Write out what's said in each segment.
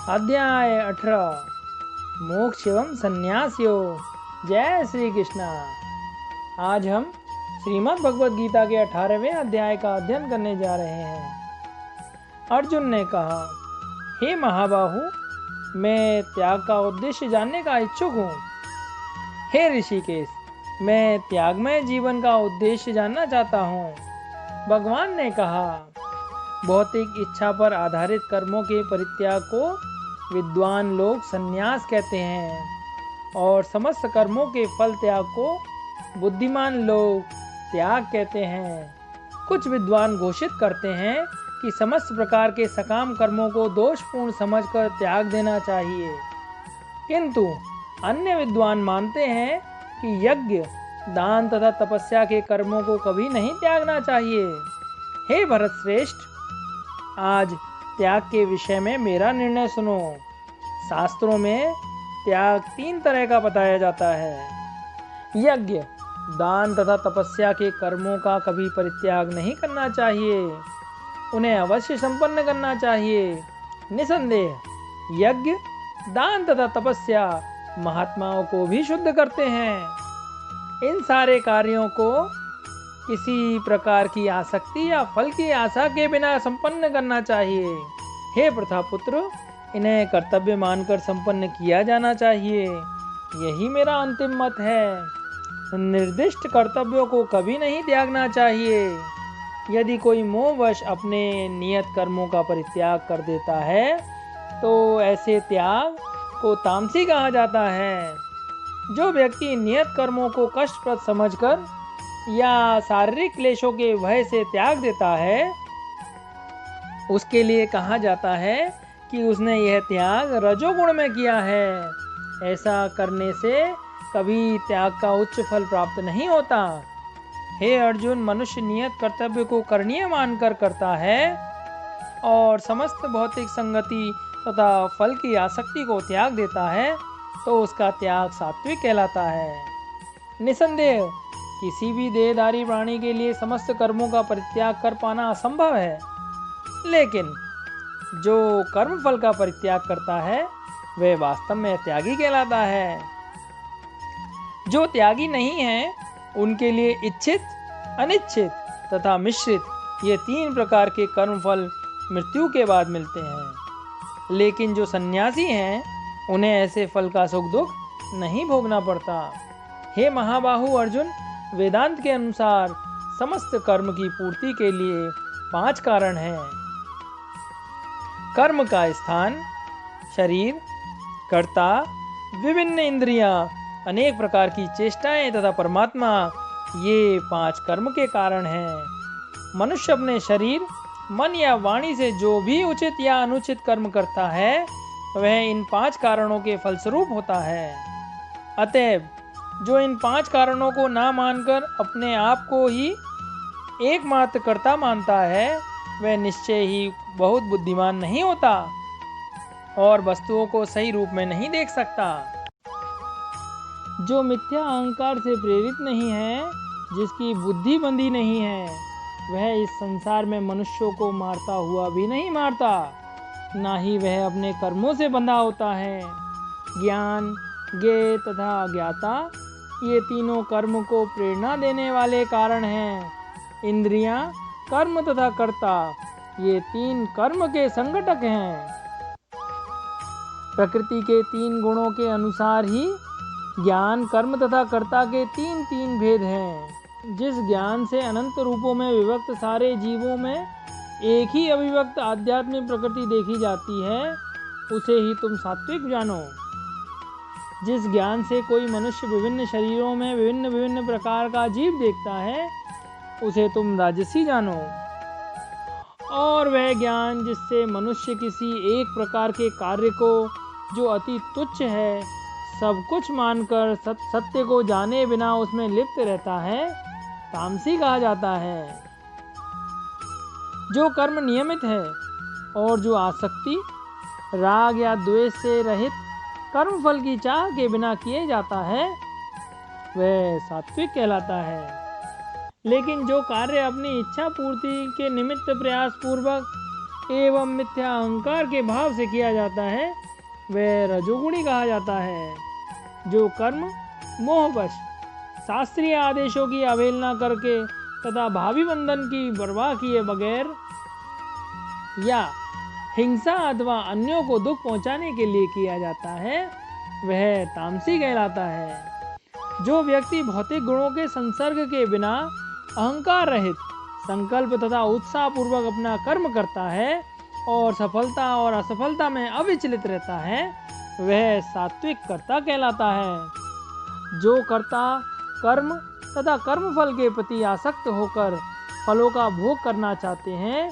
अध्याय 18 मोक्ष एवं संन्यास योग। जय श्री कृष्णा। आज हम श्रीमद् भगवद गीता के 18वें अध्याय का अध्ययन करने जा रहे हैं। अर्जुन ने कहा, हे महाबाहु, मैं त्याग का उद्देश्य जानने का इच्छुक हूँ। हे ऋषिकेश, मैं त्यागमय जीवन का उद्देश्य जानना चाहता हूँ। भगवान ने कहा, भौतिक इच्छा पर आधारित कर्मों के परित्याग को विद्वान लोग संन्यास कहते हैं और समस्त कर्मों के फल त्याग को बुद्धिमान लोग त्याग कहते हैं। कुछ विद्वान घोषित करते हैं कि समस्त प्रकार के सकाम कर्मों को दोषपूर्ण समझकर त्याग देना चाहिए, किंतु अन्य विद्वान मानते हैं कि यज्ञ, दान तथा तपस्या के कर्मों को कभी नहीं त्यागना चाहिए। हे भरत श्रेष्ठ, आज त्याग के विषय में मेरा निर्णय सुनो। शास्त्रों में त्याग 3 तरह का बताया जाता है। यज्ञ, दान तथा तपस्या के कर्मों का कभी परित्याग नहीं करना चाहिए, उन्हें अवश्य संपन्न करना चाहिए। निसंदेह यज्ञ, दान तथा तपस्या महात्माओं को भी शुद्ध करते हैं। इन सारे कार्यों को किसी प्रकार की आसक्ति या फल की आशा के बिना संपन्न करना चाहिए। हे प्रथापुत्र, इन्हें कर्तव्य मानकर संपन्न किया जाना चाहिए। यही मेरा अंतिम मत है। निर्दिष्ट कर्तव्यों को कभी नहीं त्यागना चाहिए। यदि कोई मोहवश अपने नियत कर्मों का परित्याग कर देता है तो ऐसे त्याग को तामसी कहा जाता है। जो व्यक्ति नियत कर्मों को कष्टप्रद समझकर या शारीरिक क्लेशों के भय से त्याग देता है, उसके लिए कहा जाता है कि उसने यह त्याग रजोगुण में किया है। ऐसा करने से कभी त्याग का उच्च फल प्राप्त नहीं होता। हे अर्जुन, मनुष्य नियत कर्तव्य को करणीय मानकर करता है और समस्त भौतिक संगति तथा फल की आसक्ति को त्याग देता है तो उसका त्याग सात्विक कहलाता है। निसंदेह किसी भी देहधारी प्राणी के लिए समस्त कर्मों का परित्याग कर पाना असंभव है, लेकिन जो कर्म फल का परित्याग करता है वह वास्तव में त्यागी कहलाता है। जो त्यागी नहीं है उनके लिए इच्छित, अनिच्छित तथा मिश्रित ये 3 प्रकार के कर्म फल मृत्यु के बाद मिलते हैं, लेकिन जो सन्यासी हैं उन्हें ऐसे फल का सुख दुख नहीं भोगना पड़ता। हे महाबाहु अर्जुन, वेदांत के अनुसार समस्त कर्म की पूर्ति के लिए 5 कारण हैं। कर्म का स्थान, शरीर, कर्ता, विभिन्न इंद्रियां, अनेक प्रकार की चेष्टाएं तथा परमात्मा, ये 5 कर्म के कारण हैं। मनुष्य अपने शरीर, मन या वाणी से जो भी उचित या अनुचित कर्म करता है वह इन 5 कारणों के फलस्वरूप होता है। अतएव जो इन 5 कारणों को ना मानकर अपने आप को ही एकमात्र कर्ता मानता है वह निश्चय ही बहुत बुद्धिमान नहीं होता और वस्तुओं को सही रूप में नहीं देख सकता। जो मिथ्या अहंकार से प्रेरित नहीं है, जिसकी बुद्धि बंधी नहीं है, वह इस संसार में मनुष्यों को मारता हुआ भी नहीं मारता, ना ही वह अपने कर्मों से बंधा होता है। ज्ञान, ज्ञेय तथा अज्ञाता ये तीनों कर्म को प्रेरणा देने वाले कारण हैं। इंद्रियां, कर्म तथा कर्ता ये 3 कर्म के संगठक हैं। प्रकृति के 3 गुणों के अनुसार ही ज्ञान, कर्म तथा कर्ता के 3 भेद हैं। जिस ज्ञान से अनंत रूपों में विभक्त सारे जीवों में एक ही अभिव्यक्त आध्यात्मिक प्रकृति देखी जाती है, उसे ही तुम सात्विक जानो। जिस ज्ञान से कोई मनुष्य विभिन्न शरीरों में विभिन्न प्रकार का जीव देखता है, उसे तुम राजसी जानो। और वह ज्ञान जिससे मनुष्य किसी एक प्रकार के कार्य को जो अति तुच्छ है सब कुछ मानकर सत्य को जाने बिना उसमें लिप्त रहता है, तामसी कहा जाता है। जो कर्म नियमित है और जो आसक्ति, राग या द्वेष से रहित कर्म फल की चाह के बिना किए जाता है वह सात्विक कहलाता है। लेकिन जो कार्य अपनी इच्छा पूर्ति के निमित्त प्रयास पूर्वक एवं मिथ्या अहंकार के भाव से किया जाता है वह रजोगुणी कहा जाता है। जो कर्म मोहवश शास्त्रीय आदेशों की अवहेलना करके तथा भावी बंधन की परवाह किए बगैर या हिंसा अथवा अन्यों को दुख पहुंचाने के लिए किया जाता है वह तामसी कहलाता है। जो व्यक्ति भौतिक गुणों के संसर्ग के बिना अहंकार रहित संकल्प तथा उत्साह पूर्वक अपना कर्म करता है और सफलता और असफलता में अविचलित रहता है वह सात्विक कर्ता कहलाता है। जो कर्ता कर्म तथा कर्मफल के प्रति आसक्त होकर फलों का भोग करना चाहते हैं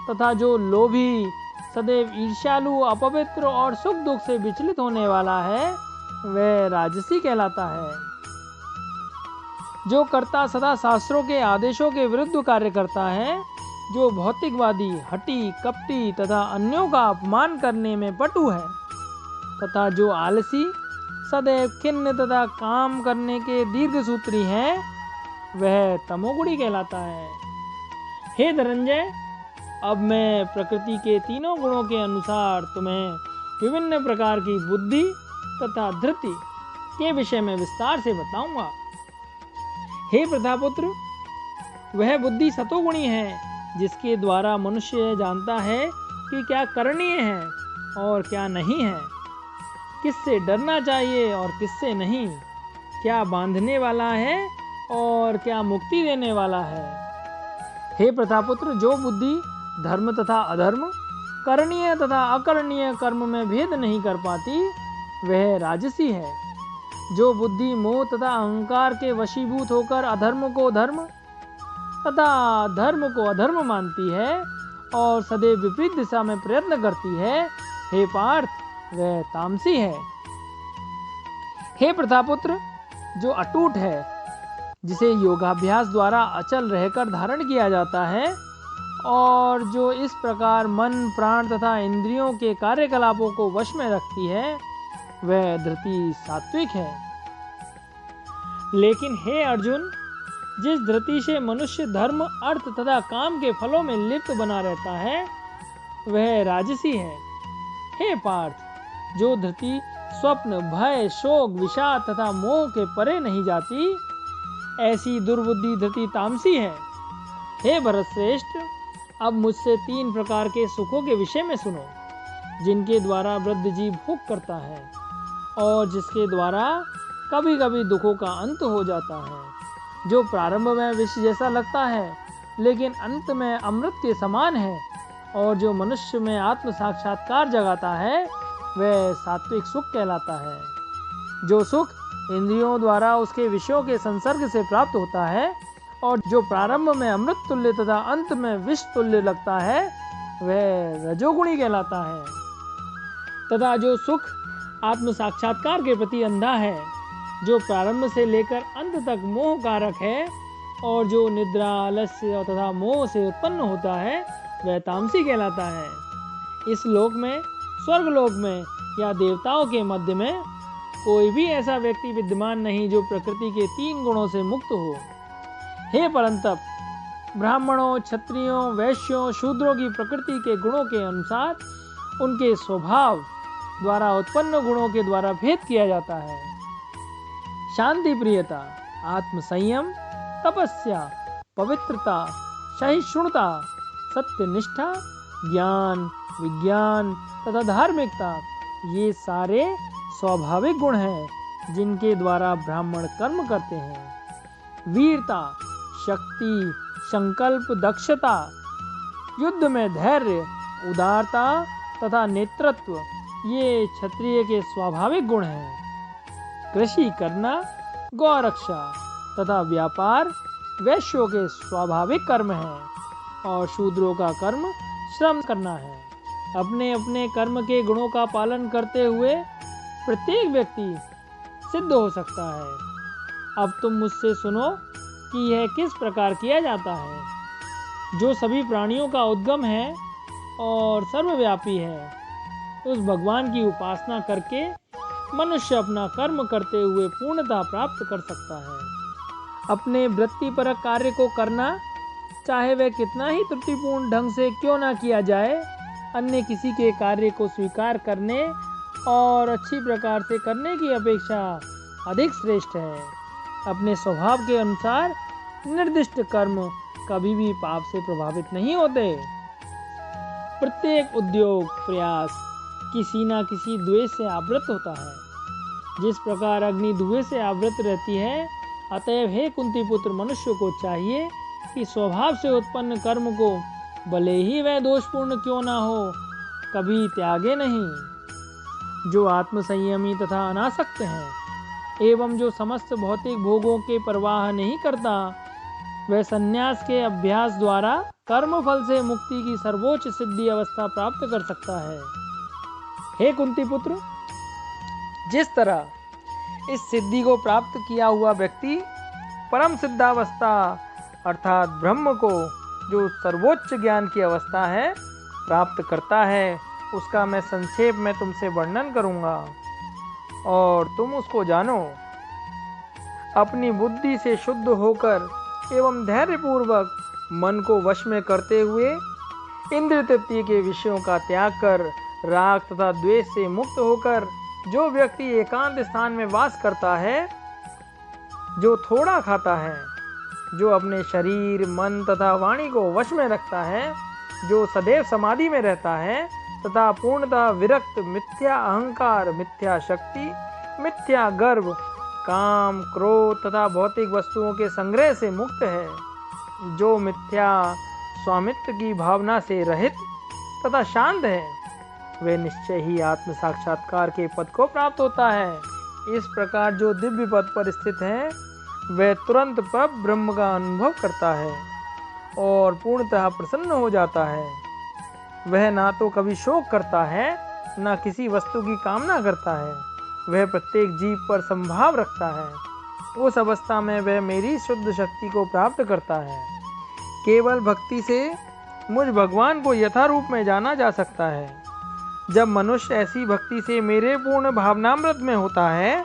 तथा जो लोभी सदैव ईर्ष्यालु अपवित्र और सुख दुख से विचलित होने वाला है वह राजसी कहलाता है। जो कर्ता सदा शास्त्रों के आदेशों के विरुद्ध कार्य करता है, जो भौतिकवादी हठी कपटी तथा अन्यों का अपमान करने में पटु है तथा जो आलसी सदैव खिन्न तथा काम करने के दीर्घसूत्री हैं वह तमोगुणी कहलाता है। हे धनंजय, अब मैं प्रकृति के तीनों गुणों के अनुसार तुम्हें विभिन्न प्रकार की बुद्धि तथा धृति के विषय में विस्तार से बताऊंगा। हे प्रथापुत्र, वह बुद्धि सतोगुणी है जिसके द्वारा मनुष्य जानता है कि क्या करणीय है और क्या नहीं है, किससे डरना चाहिए और किससे नहीं, क्या बांधने वाला है और क्या मुक्ति देने वाला है। हे प्रथापुत्र, जो बुद्धि धर्म तथा अधर्म करणीय तथा अकरणीय कर्म में भेद नहीं कर पाती वह राजसी है। जो बुद्धि मोह तथा अहंकार के वशीभूत होकर अधर्म को धर्म तथा धर्म को अधर्म मानती है और सदैव विपरीत दिशा में प्रयत्न करती है, हे पार्थ, वह तामसी है। हे प्रथापुत्र, जो अटूट है, जिसे योगाभ्यास द्वारा अचल रहकर धारण किया जाता है और जो इस प्रकार मन प्राण तथा इंद्रियों के कार्यकलापों को वश में रखती है वह धृति सात्विक है। लेकिन हे अर्जुन, जिस धृति से मनुष्य धर्म अर्थ तथा काम के फलों में लिप्त बना रहता है वह राजसी है। हे पार्थ, जो धृति स्वप्न भय शोक विषाद तथा मोह के परे नहीं जाती ऐसी दुर्बुद्धि धृति तामसी है। हे भरतश्रेष्ठ, अब मुझसे 3 प्रकार के सुखों के विषय में सुनो जिनके द्वारा वृद्ध जीव भोग करता है और जिसके द्वारा कभी कभी दुखों का अंत हो जाता है। जो प्रारंभ में विष जैसा लगता है लेकिन अंत में अमृत के समान है और जो मनुष्य में आत्म साक्षात्कार जगाता है वह सात्विक सुख कहलाता है। जो सुख इंद्रियों द्वारा उसके विषयों के संसर्ग से प्राप्त होता है और जो प्रारंभ में अमृत तुल्य तथा अंत में विष तुल्य लगता है वह रजोगुणी कहलाता है। तथा जो सुख आत्म साक्षात्कार के प्रति अंधा है, जो प्रारंभ से लेकर अंत तक मोह कारक है और जो निद्रा आलस्य तथा मोह से उत्पन्न होता है वह तामसी कहलाता है। इस लोक में स्वर्गलोक में या देवताओं के मध्य में कोई भी ऐसा व्यक्ति विद्यमान नहीं जो प्रकृति के 3 गुणों से मुक्त हो। हे परंतप, ब्राह्मणों क्षत्रियों वैश्यों शूद्रों की प्रकृति के गुणों के अनुसार उनके स्वभाव द्वारा उत्पन्न गुणों के द्वारा भेद किया जाता है। शांति प्रियता, आत्म संयम, तपस्या, पवित्रता, सहिष्णुता, सत्यनिष्ठा, ज्ञान, विज्ञान तथा धार्मिकता ये सारे स्वाभाविक गुण हैं जिनके द्वारा ब्राह्मण कर्म करते हैं। वीरता, शक्ति, संकल्प, दक्षता, युद्ध में धैर्य, उदारता तथा नेतृत्व ये क्षत्रिय के स्वाभाविक गुण हैं। कृषि करना, गौरक्षा तथा व्यापार वैश्यों के स्वाभाविक कर्म हैं और शूद्रों का कर्म श्रम करना है। अपने अपने कर्म के गुणों का पालन करते हुए प्रत्येक व्यक्ति सिद्ध हो सकता है। अब तुम मुझसे सुनो कि यह किस प्रकार किया जाता है। जो सभी प्राणियों का उद्गम है और सर्वव्यापी है, उस भगवान की उपासना करके मनुष्य अपना कर्म करते हुए पूर्णता प्राप्त कर सकता है। अपने वृत्तिपरक कार्य को करना, चाहे वह कितना ही त्रुटिपूर्ण ढंग से क्यों ना किया जाए, अन्य किसी के कार्य को स्वीकार करने और अच्छी प्रकार से करने की अपेक्षा अधिक श्रेष्ठ है। अपने स्वभाव के अनुसार निर्दिष्ट कर्म कभी भी पाप से प्रभावित नहीं होते। प्रत्येक उद्योग प्रयास किसी न किसी द्वेष से आवृत होता है। जिस प्रकार अग्नि धुएं से आवृत रहती है, अतएव हे कुंती पुत्र, मनुष्य को चाहिए कि स्वभाव से उत्पन्न कर्म को भले ही वह दोषपूर्ण क्यों ना हो, कभी त्यागे नहीं। जो आत्मसंयमी तथा अनासक्त है एवं जो समस्त भौतिक भोगों के परवाह नहीं करता, वह संन्यास के अभ्यास द्वारा कर्म फल से मुक्ति की सर्वोच्च सिद्धि अवस्था प्राप्त कर सकता है। हे कुंती पुत्र, जिस तरह इस सिद्धि को प्राप्त किया हुआ व्यक्ति परम सिद्धावस्था अर्थात ब्रह्म को, जो सर्वोच्च ज्ञान की अवस्था है, प्राप्त करता है, उसका मैं संक्षेप में तुमसे वर्णन करूंगा और तुम उसको जानो। अपनी बुद्धि से शुद्ध होकर एवं धैर्यपूर्वक मन को वश में करते हुए इंद्र तृप्ति के विषयों का त्याग कर राग तथा द्वेष से मुक्त होकर जो व्यक्ति एकांत स्थान में वास करता है, जो थोड़ा खाता है, जो अपने शरीर मन तथा वाणी को वश में रखता है, जो सदैव समाधि में रहता है तथा पूर्णतः विरक्त, मिथ्या अहंकार, मिथ्या शक्ति, मिथ्या गर्व, काम, क्रोध तथा भौतिक वस्तुओं के संग्रह से मुक्त है, जो मिथ्या स्वामित्व की भावना से रहित तथा शांत है, वे निश्चय ही आत्म साक्षात्कार के पद को प्राप्त होता है। इस प्रकार जो दिव्य पद पर स्थित है, वह तुरंत पर ब्रह्म का अनुभव करता है और पूर्णतः प्रसन्न हो जाता है। वह ना तो कभी शोक करता है, ना किसी वस्तु की कामना करता है। वह प्रत्येक जीव पर संभाव रखता है। उस अवस्था में वह मेरी शुद्ध शक्ति को प्राप्त करता है। केवल भक्ति से मुझ भगवान को यथारूप में जाना जा सकता है। जब मनुष्य ऐसी भक्ति से मेरे पूर्ण भावनामृत में होता है,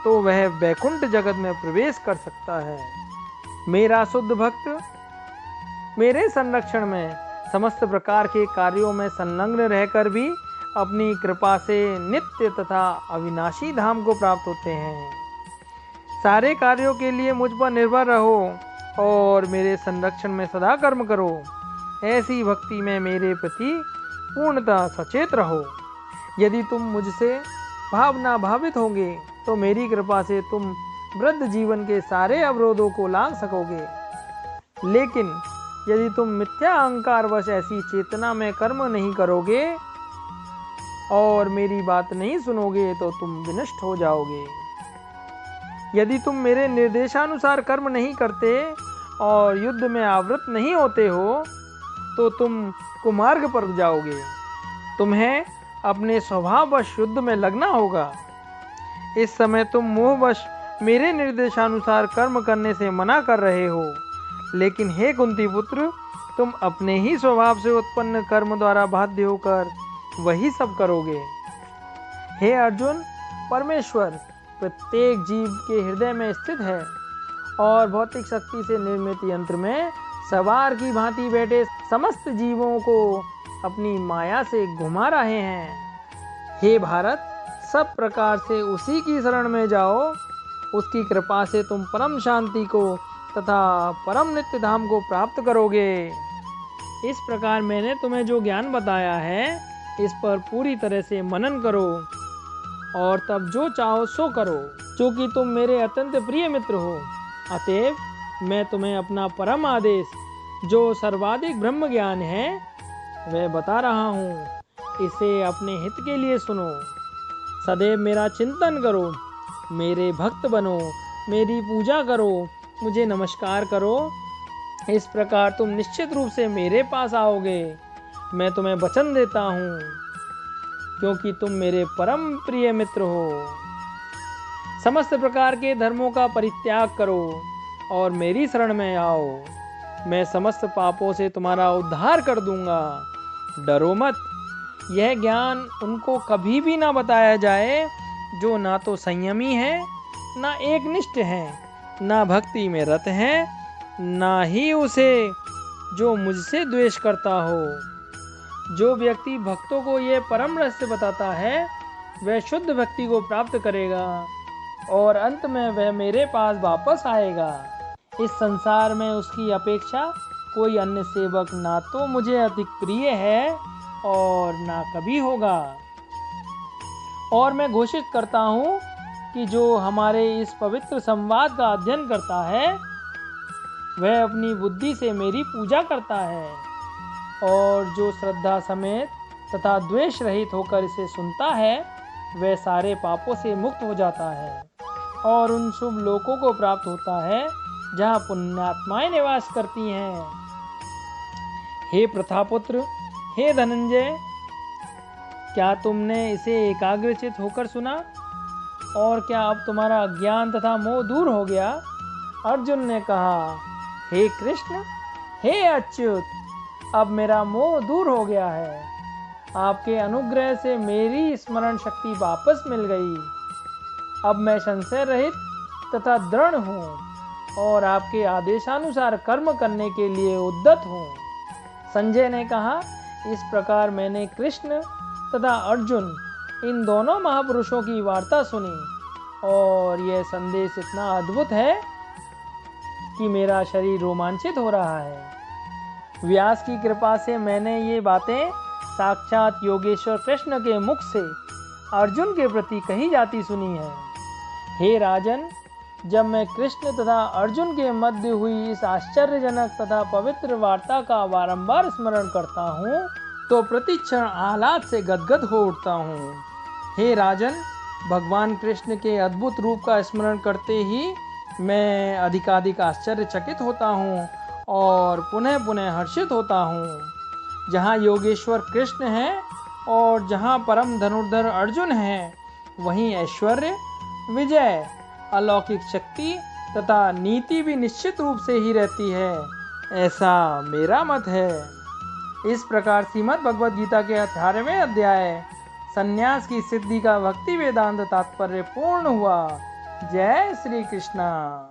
तो वह वैकुंठ जगत में प्रवेश कर सकता है। मेरा शुद्ध भक्त मेरे संरक्षण में समस्त प्रकार के कार्यों में संलग्न रहकर भी अपनी कृपा से नित्य तथा अविनाशी धाम को प्राप्त होते हैं। सारे कार्यों के लिए मुझ पर निर्भर रहो और मेरे संरक्षण में सदा कर्म करो। ऐसी भक्ति में मेरे प्रति पूर्णतः सचेत रहो। यदि तुम मुझसे भावना भावित होंगे, तो मेरी कृपा से तुम वृद्ध जीवन के सारे अवरोधों को लांघ सकोगे। लेकिन यदि तुम मिथ्या अहंकार वश ऐसी चेतना में कर्म नहीं करोगे और मेरी बात नहीं सुनोगे, तो तुम विनष्ट हो जाओगे। यदि तुम मेरे निर्देशानुसार कर्म नहीं करते और युद्ध में आवृत नहीं होते हो, तो तुम कुमार्ग पर जाओगे। तुम्हें अपने स्वभाववश युद्ध में लगना होगा। इस समय तुम मोहवश मेरे निर्देशानुसार कर्म करने से मना कर रहे हो, लेकिन हे कुंती पुत्र, तुम अपने ही स्वभाव से उत्पन्न कर्म द्वारा बाध्य होकर वही सब करोगे। हे अर्जुन, परमेश्वर प्रत्येक जीव के हृदय में स्थित है और भौतिक शक्ति से निर्मित यंत्र में सवार की भांति बैठे समस्त जीवों को अपनी माया से घुमा रहे हैं। हे भारत, सब प्रकार से उसी की शरण में जाओ। उसकी कृपा से तुम परम शांति को तथा परम नित्य धाम को प्राप्त करोगे। इस प्रकार मैंने तुम्हें जो ज्ञान बताया है, इस पर पूरी तरह से मनन करो और तब जो चाहो सो करो, क्योंकि तुम मेरे अत्यंत प्रिय मित्र हो। अतएव मैं तुम्हें अपना परम आदेश, जो सर्वाधिक ब्रह्म ज्ञान है, वह बता रहा हूँ। इसे अपने हित के लिए सुनो। सदैव मेरा चिंतन करो, मेरे भक्त बनो, मेरी पूजा करो, मुझे नमस्कार करो। इस प्रकार तुम निश्चित रूप से मेरे पास आओगे। मैं तुम्हें वचन देता हूँ, क्योंकि तुम मेरे परम प्रिय मित्र हो। समस्त प्रकार के धर्मों का परित्याग करो और मेरी शरण में आओ। मैं समस्त पापों से तुम्हारा उद्धार कर दूंगा। डरो मत। यह ज्ञान उनको कभी भी ना बताया जाए जो ना तो संयमी है, ना एकनिष्ठ है, ना भक्ति में रत है, ना ही उसे जो मुझसे द्वेष करता हो। जो व्यक्ति भक्तों को ये परम रहस्य बताता है वह शुद्ध भक्ति को प्राप्त करेगा और अंत में वह मेरे पास वापस आएगा। इस संसार में उसकी अपेक्षा कोई अन्य सेवक ना तो मुझे अधिक प्रिय है और ना कभी होगा। और मैं घोषित करता हूँ कि जो हमारे इस पवित्र संवाद का अध्ययन करता है वह अपनी बुद्धि से मेरी पूजा करता है, और जो श्रद्धा समेत तथा द्वेष रहित होकर इसे सुनता है वह सारे पापों से मुक्त हो जाता है और उन शुभ लोकों को प्राप्त होता है जहाँ पुण्यात्माएं निवास करती हैं। हे प्रथापुत्र, हे धनंजय, क्या तुमने इसे एकाग्रचित होकर सुना और क्या अब तुम्हारा अज्ञान तथा मोह दूर हो गया? अर्जुन ने कहा, हे कृष्ण, हे अच्युत, अब मेरा मोह दूर हो गया है। आपके अनुग्रह से मेरी स्मरण शक्ति वापस मिल गई। अब मैं संशय रहित तथा दृढ़ हूँ और आपके आदेशानुसार कर्म करने के लिए उद्यत हूँ। संजय ने कहा, इस प्रकार मैंने कृष्ण तथा अर्जुन इन दोनों महापुरुषों की वार्ता सुनी और यह संदेश इतना अद्भुत है कि मेरा शरीर रोमांचित हो रहा है। व्यास की कृपा से मैंने ये बातें साक्षात योगेश्वर कृष्ण के मुख से अर्जुन के प्रति कही जाती सुनी है। हे राजन, जब मैं कृष्ण तथा अर्जुन के मध्य हुई इस आश्चर्यजनक तथा पवित्र वार्ता का बारंबार स्मरण करता हूँ तो प्रतिक्षण आह्लाद से गदगद हो उठता हूँ। हे राजन, भगवान कृष्ण के अद्भुत रूप का स्मरण करते ही मैं अधिकाधिक आश्चर्यचकित होता हूँ और पुनः पुनः हर्षित होता हूँ। जहाँ योगेश्वर कृष्ण हैं और जहाँ परम धनुर्धर अर्जुन हैं, वहीं ऐश्वर्य, विजय, अलौकिक शक्ति तथा नीति भी निश्चित रूप से ही रहती है, ऐसा मेरा मत है। इस प्रकार श्रीमद् भगवद गीता के 18वें अध्याय संन्यास की सिद्धि का भक्ति वेदांत तात्पर्य पूर्ण हुआ। जय श्री कृष्णा।